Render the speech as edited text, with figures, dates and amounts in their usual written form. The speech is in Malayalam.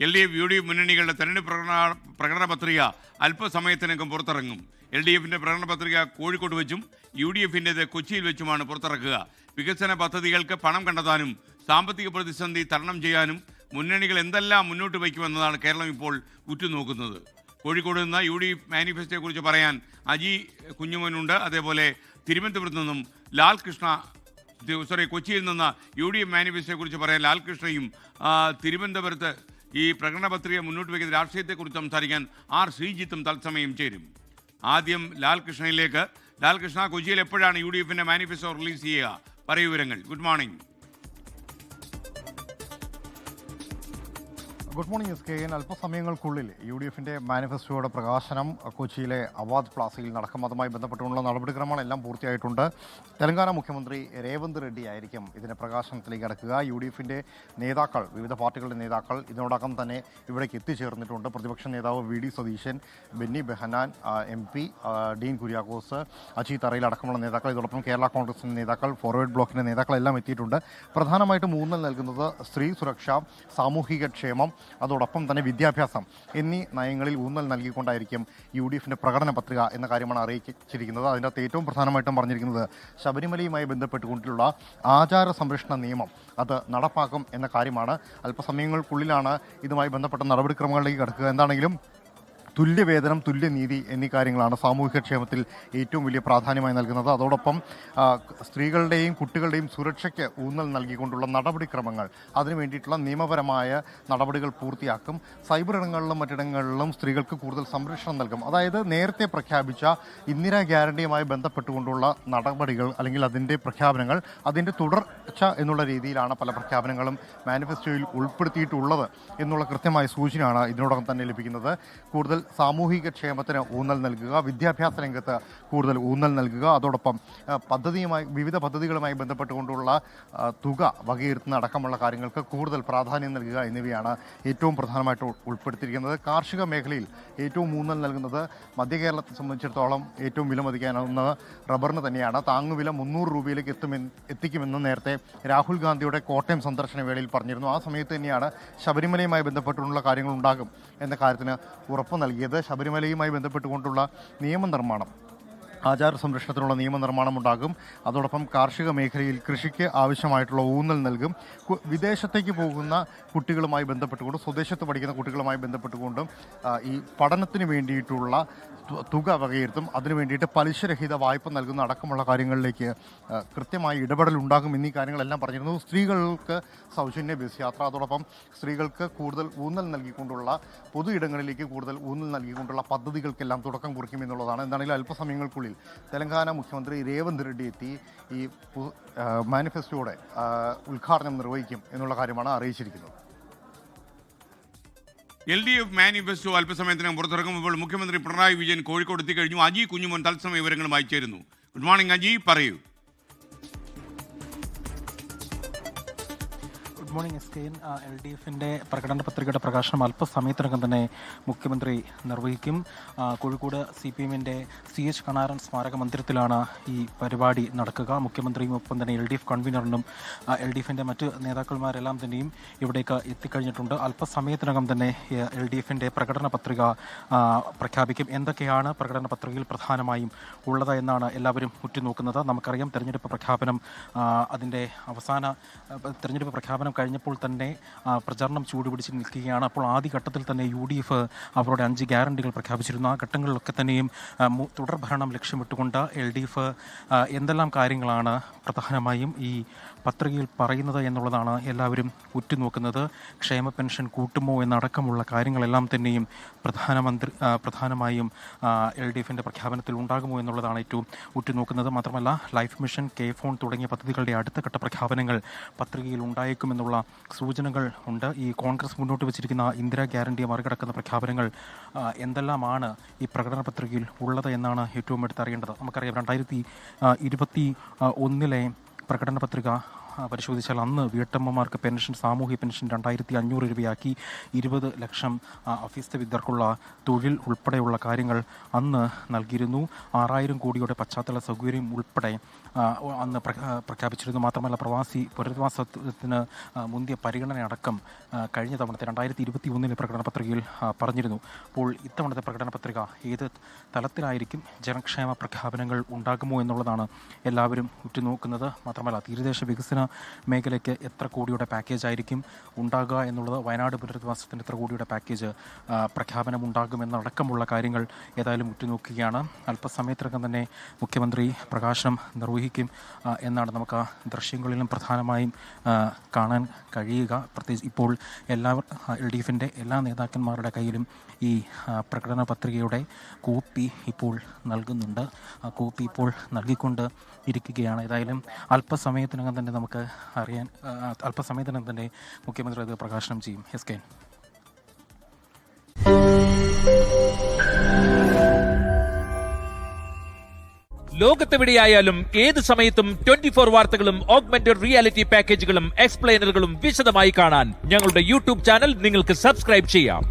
LDF, UDF മുന്നണികളുടെ തെരഞ്ഞെടുപ്പ് പ്രകടന പത്രിക അല്പസമയത്തിനകം പുറത്തിറങ്ങും. LDFിൻ്റെ പ്രകടന പത്രിക കോഴിക്കോട് വെച്ചും UDFിൻ്റേത് കൊച്ചിയിൽ വെച്ചുമാണ് പുറത്തിറക്കുക. വികസന പദ്ധതികൾക്ക് പണം കണ്ടെത്താനും സാമ്പത്തിക പ്രതിസന്ധി തരണം ചെയ്യാനും മുന്നണികൾ എന്തെല്ലാം മുന്നോട്ട് വയ്ക്കുമെന്നതാണ് കേരളം ഇപ്പോൾ ഉറ്റുനോക്കുന്നത്. കോഴിക്കോട് നിന്ന് UDF മാനിഫെസ്റ്റോയെക്കുറിച്ച് പറയാൻ അജി കുഞ്ഞുമോനുണ്ട്. അതേപോലെ തിരുവനന്തപുരത്ത് നിന്നും കൊച്ചിയിൽ നിന്ന് UDF മാനിഫെസ്റ്റോയെക്കുറിച്ച് പറയാൻ ലാൽകൃഷ്ണയും, തിരുവനന്തപുരത്ത് ഈ പ്രകടന പത്രിക മുന്നോട്ട് വയ്ക്കുന്ന രാഷ്ട്രീയത്തെക്കുറിച്ച് സംസാരിക്കാൻ R. ശ്രീജിത്തും തത്സമയം ചേരും. ആദ്യം ലാൽകൃഷ്ണയിലേക്ക്. ലാൽകൃഷ്ണ, കൊച്ചിയിൽ എപ്പോഴാണ് UDFിൻ്റെ മാനിഫെസ്റ്റോ റിലീസ് ചെയ്യുക? പറയൂ വിവരങ്ങൾ. Good morning. Good morning SKN. അല്പസമയങ്ങൾക്കുള്ളിൽ UDFിൻ്റെ മാനിഫെസ്റ്റോയുടെ പ്രകാശനം കൊച്ചിയിലെ അവാദ് പ്ലാസയിൽ നടക്കും. അതുമായി ബന്ധപ്പെട്ടുള്ള നടപടിക്രമങ്ങൾ എല്ലാം പൂർത്തിയായിട്ടുണ്ട്. തെലങ്കാന മുഖ്യമന്ത്രി രേവന്ത് റെഡ്ഡി ആയിരിക്കും ഇതിൻ്റെ പ്രകാശനത്തിലേക്ക് കടക്കുക. UDFിൻ്റെ നേതാക്കൾ, വിവിധ പാർട്ടികളുടെ നേതാക്കൾ ഇതിനോടകം തന്നെ ഇവിടേക്ക് എത്തിച്ചേർന്നിട്ടുണ്ട്. പ്രതിപക്ഷ നേതാവ് VD സതീശൻ, ബെന്നി ബെഹനാൻ MP, ഡീൻ കുര്യാക്കോസ്, അജി തറയിൽ അടക്കമുള്ള നേതാക്കൾ, ഇതോടൊപ്പം കേരള കോൺഗ്രസിൻ്റെ നേതാക്കൾ, ഫോർവേഡ് ബ്ലോക്കിൻ്റെ നേതാക്കളെല്ലാം എത്തിയിട്ടുണ്ട്. പ്രധാനമായിട്ടും ഊന്നൽ നൽകുന്നത് സ്ത്രീ സുരക്ഷ, സാമൂഹിക ക്ഷേമം, അതോടൊപ്പം തന്നെ വിദ്യാഭ്യാസം എന്നീ നയങ്ങളിൽ ഊന്നൽ നൽകിക്കൊണ്ടായിരിക്കും UDFിൻ്റെ പ്രകടന പത്രിക എന്ന കാര്യമാണ് അറിയിച്ചിരിക്കുന്നത്. അതിൻ്റെ അകത്ത് ഏറ്റവും പ്രധാനമായിട്ടും പറഞ്ഞിരിക്കുന്നത് ശബരിമലയുമായി ബന്ധപ്പെട്ടുകൊണ്ടുള്ള ആചാര സംരക്ഷണ നിയമം അത് നടപ്പാക്കും എന്ന കാര്യമാണ്. അല്പസമയങ്ങൾക്കുള്ളിലാണ് ഇതുമായി ബന്ധപ്പെട്ട നടപടിക്രമങ്ങളിലേക്ക് കടക്കുക. എന്താണെങ്കിലും തുല്യവേതനം, തുല്യനീതി എന്നീ കാര്യങ്ങളാണ് സാമൂഹികക്ഷേമത്തിൽ ഏറ്റവും വലിയ പ്രാധാന്യമായി നൽകുന്നത്. അതോടൊപ്പം സ്ത്രീകളുടെയും കുട്ടികളുടെയും സുരക്ഷയ്ക്ക് ഊന്നൽ നൽകിക്കൊണ്ടുള്ള നടപടിക്രമങ്ങൾ, അതിനു വേണ്ടിയിട്ടുള്ള നിയമപരമായ നടപടികൾ പൂർത്തിയാക്കും. സൈബർ ഇടങ്ങളിലും മറ്റിടങ്ങളിലും സ്ത്രീകൾക്ക് കൂടുതൽ സംരക്ഷണം നൽകും. അതായത് നേരത്തെ പ്രഖ്യാപിച്ച ഇന്ദിരാ ഗ്യാരണ്ടിയുമായി ബന്ധപ്പെട്ടുകൊണ്ടുള്ള നടപടികൾ അല്ലെങ്കിൽ അതിൻ്റെ പ്രഖ്യാപനങ്ങൾ, അതിൻ്റെ തുടർച്ച എന്നുള്ള രീതിയിലാണ് പല പ്രഖ്യാപനങ്ങളും മാനിഫെസ്റ്റോയിൽ ഉൾപ്പെടുത്തിയിട്ടുള്ളത് എന്നുള്ള കൃത്യമായ സൂചനയാണ് ഇതിനോടകം തന്നെ ലഭിക്കുന്നത്. കൂടുതൽ സാമൂഹിക ക്ഷേമത്തിന് ഊന്നൽ നൽകുക, വിദ്യാഭ്യാസ രംഗത്ത് കൂടുതൽ ഊന്നൽ നൽകുക, അതോടൊപ്പം വിവിധ പദ്ധതികളുമായി ബന്ധപ്പെട്ടുകൊണ്ടുള്ള തുക വകയിരുത്തുന്ന അടക്കമുള്ള കാര്യങ്ങൾക്ക് കൂടുതൽ പ്രാധാന്യം നൽകുക എന്നിവയാണ് ഏറ്റവും പ്രധാനമായിട്ട് ഉൾപ്പെടുത്തിയിരിക്കുന്നത്. കാർഷിക മേഖലയിൽ ഏറ്റവും ഊന്നൽ നൽകുന്നത് മധ്യ കേരളത്തെ സംബന്ധിച്ചിടത്തോളം ഏറ്റവും വിലമതിക്കാനാവുന്നത് റബ്ബറിന് തന്നെയാണ്. താങ്ങുവില 300 രൂപയിലേക്ക് എത്തിക്കുമെന്ന് നേരത്തെ രാഹുൽ ഗാന്ധിയുടെ കോട്ടയം സന്ദർശന വേളയിൽ പറഞ്ഞിരുന്നു. ആ സമയത്ത് തന്നെയാണ് ശബരിമലയുമായി ബന്ധപ്പെട്ടുള്ള കാര്യങ്ങൾ ഉണ്ടാകും എന്ന കാര്യത്തിന് ഉറപ്പ് നൽകിയത്. ശബരിമലയുമായി ബന്ധപ്പെട്ടുകൊണ്ടുള്ള നിയമനിർമ്മാണം, ആചാര സംരക്ഷണത്തിനുള്ള നിയമനിർമ്മാണം ഉണ്ടാകും. അതോടൊപ്പം കാർഷിക മേഖലയിൽ കൃഷിക്ക് ആവശ്യമായിട്ടുള്ള ഊന്നൽ നൽകും. വിദേശത്തേക്ക് പോകുന്ന കുട്ടികളുമായി ബന്ധപ്പെട്ടുകൊണ്ടും സ്വദേശത്ത് പഠിക്കുന്ന കുട്ടികളുമായി ബന്ധപ്പെട്ടുകൊണ്ടും ഈ പഠനത്തിന് വേണ്ടിയിട്ടുള്ള തുക വകയിരുത്തും. അതിനു വേണ്ടിയിട്ട് പലിശരഹിത വായ്പ നൽകുന്ന അടക്കമുള്ള കാര്യങ്ങളിലേക്ക് കൃത്യമായി ഇടപെടൽ ഉണ്ടാകും എന്നീ കാര്യങ്ങളെല്ലാം പറഞ്ഞിരുന്നു. സ്ത്രീകൾക്ക് സൗജന്യ ബസ് യാത്ര, അതോടൊപ്പം സ്ത്രീകൾക്ക് കൂടുതൽ ഊന്നൽ നൽകിക്കൊണ്ടുള്ള പൊതു ഇടങ്ങളിലേക്ക് കൂടുതൽ ഊന്നൽ നൽകിക്കൊണ്ടുള്ള പദ്ധതികൾക്കെല്ലാം തുടക്കം കുറിക്കും എന്നുള്ളതാണ്. എന്താണെങ്കിലും അല്പസമയങ്ങൾക്കുള്ളിൽ തെലങ്കാന മുഖ്യമന്ത്രി രേവന്ത് റെഡ്ഡി എത്തി ഈ മാനിഫെസ്റ്റോയുടെ ഉദ്ഘാടനം നിർവഹിക്കും എന്നുള്ള കാര്യമാണ് അറിയിച്ചിരിക്കുന്നത്. LDF മാനിഫെസ്റ്റോ അല്പസമയത്തിനകം പുറത്തിറങ്ങുമ്പോൾ മുഖ്യമന്ത്രി പിണറായി വിജയൻ കോഴിക്കോട് എത്തിക്കഴിഞ്ഞു. അജി കുഞ്ഞുമോൻ തത്സമയ വിവരങ്ങളുമായി ചേരുന്നു. ഗുഡ് മോർണിംഗ് അജി, പറയൂ. Good morning SKN. LDFിൻ്റെ പ്രകടന പത്രികയുടെ പ്രകാശനം അല്പസമയത്തിനകം തന്നെ മുഖ്യമന്ത്രി നിർവഹിക്കും. കോഴിക്കോട് CPMൻ്റെ CH കണാരൻ സ്മാരക മന്ദിരത്തിലാണ് ഈ പരിപാടി നടക്കുക. മുഖ്യമന്ത്രിയും ഒപ്പം തന്നെ LDF കൺവീനറിനും LDFിൻ്റെ മറ്റ് നേതാക്കന്മാരെല്ലാം തന്നെയും ഇവിടേക്ക് എത്തിക്കഴിഞ്ഞിട്ടുണ്ട്. അല്പസമയത്തിനകം തന്നെ LDFിൻ്റെ പ്രകടന പത്രിക പ്രഖ്യാപിക്കും. എന്തൊക്കെയാണ് പ്രകടന പത്രികയിൽ പ്രധാനമായും ഉള്ളത് എന്നാണ് എല്ലാവരും ഉറ്റുനോക്കുന്നത്. നമുക്കറിയാം, തെരഞ്ഞെടുപ്പ് പ്രഖ്യാപനം അതിൻ്റെ തെരഞ്ഞെടുപ്പ് പ്രഖ്യാപനം കഴിഞ്ഞപ്പോൾ തന്നെ പ്രചാരണം ചൂടുപിടിച്ച് നിൽക്കുകയാണ്. അപ്പോൾ ആദ്യഘട്ടത്തിൽ തന്നെ UDF അവരുടെ 5 ഗ്യാരണ്ടികൾ പ്രഖ്യാപിച്ചിരുന്നു. ആ ഘട്ടങ്ങളിലൊക്കെ തന്നെയും തുടർഭരണം ലക്ഷ്യമിട്ടുകൊണ്ട് LDF എന്തെല്ലാം കാര്യങ്ങളാണ് പ്രധാനമായും ഈ പത്രികയിൽ പറയുന്നത് എന്നുള്ളതാണ് എല്ലാവരും ഉറ്റുനോക്കുന്നത്. ക്ഷേമ പെൻഷൻ കൂട്ടുമോ എന്നടക്കമുള്ള കാര്യങ്ങളെല്ലാം തന്നെയും പ്രധാനമായും LDFിൻ്റെ പ്രഖ്യാപനത്തിൽ ഉണ്ടാകുമോ എന്നുള്ളതാണ് ഏറ്റവും ഉറ്റുനോക്കുന്നത്. മാത്രമല്ല, ലൈഫ് മിഷൻ, K-ഫോൺ തുടങ്ങിയ പദ്ധതികളുടെ അടുത്ത ഘട്ട പ്രഖ്യാപനങ്ങൾ പത്രികയിൽ ഉണ്ടായേക്കുമെന്നുള്ള സൂചനകൾ ഉണ്ട്. ഈ കോൺഗ്രസ് മുന്നോട്ട് വെച്ചിരിക്കുന്ന ഇന്ദിരാ ഗ്യാരണ്ടിയെ മറികടക്കുന്ന പ്രഖ്യാപനങ്ങൾ എന്തെല്ലാമാണ് ഈ പ്രകടന പത്രികയിൽ ഉള്ളത് എന്നാണ് ഏറ്റവും എടുത്തറിയേണ്ടത്. നമുക്കറിയാം, 2021 പ്രകടന പത്രിക പരിശോധിച്ചാൽ അന്ന് വീട്ടമ്മമാർക്ക് പെൻഷൻ, സാമൂഹ്യ പെൻഷൻ 2500 രൂപയാക്കി. 20 ലക്ഷം അഭ്യസ്തവിദ്യർക്കുള്ള തൊഴിൽ ഉൾപ്പെടെയുള്ള കാര്യങ്ങൾ അന്ന് നൽകിയിരുന്നു. 6000 കോടിയുടെ പശ്ചാത്തല സൗകര്യം ഉൾപ്പെടെ അന്ന് പ്രഖ്യാപിച്ചിരുന്നു. മാത്രമല്ല പ്രവാസി പുനരധിവാസത്തിന് മുന്തിയ പരിഗണന അടക്കം കഴിഞ്ഞ തവണത്തെ 2021 പ്രകടന പത്രികയിൽ പറഞ്ഞിരുന്നു. അപ്പോൾ ഇത്തവണത്തെ പ്രകടന പത്രിക ഏത് തലത്തിലായിരിക്കും, ജനക്ഷേമ പ്രഖ്യാപനങ്ങൾ ഉണ്ടാകുമോ എന്നുള്ളതാണ് എല്ലാവരും ഉറ്റുനോക്കുന്നത്. മാത്രമല്ല തീരദേശ വികസന മേഖലയ്ക്ക് എത്ര കോടിയുടെ പാക്കേജ് ആയിരിക്കും ഉണ്ടാകുക എന്നുള്ളത്, വയനാട് പുനരധിവാസത്തിന് എത്ര കോടിയുടെ പാക്കേജ് പ്രഖ്യാപനം ഉണ്ടാകുമെന്നടക്കമുള്ള കാര്യങ്ങൾ ഏതായാലും ഉറ്റുനോക്കുകയാണ്. അല്പസമയത്തിനകം തന്നെ മുഖ്യമന്ത്രി പ്രകാശനം നിർവഹിക്കും എന്നാണ് നമുക്ക് ആ ദൃശ്യങ്ങളിലും പ്രധാനമായും കാണാൻ കഴിയുക. പ്രത്യേകിച്ച് ഇപ്പോൾ LDFിൻ്റെ എല്ലാ നേതാക്കന്മാരുടെ കയ്യിലും ഈ പ്രകടന പത്രികയുടെ കോപ്പി ഇപ്പോൾ നൽകുന്നുണ്ട്. ആ കോപ്പി ഇപ്പോൾ നൽകിക്കൊണ്ട് ഇരിക്കുകയാണ്. ഏതായാലും അല്പസമയത്തിനകം തന്നെ നമുക്ക് അറിയാൻ അല്പസമയത്തിനകം തന്നെ മുഖ്യമന്ത്രി അത് പ്രകാശനം ചെയ്യും. എസ്കേൻ. ലോകത്തെവിടെയായാലും ഏത് സമയത്തും 24 വാർത്തകളും ഓഗ്മെന്റഡ് റിയാലിറ്റി പാക്കേജുകളും എക്സ്പ്ലെയിനറുകളും വിശദമായി കാണാൻ ഞങ്ങളുടെ യൂട്യൂബ് ചാനൽ നിങ്ങൾക്ക് സബ്സ്ക്രൈബ് ചെയ്യാം.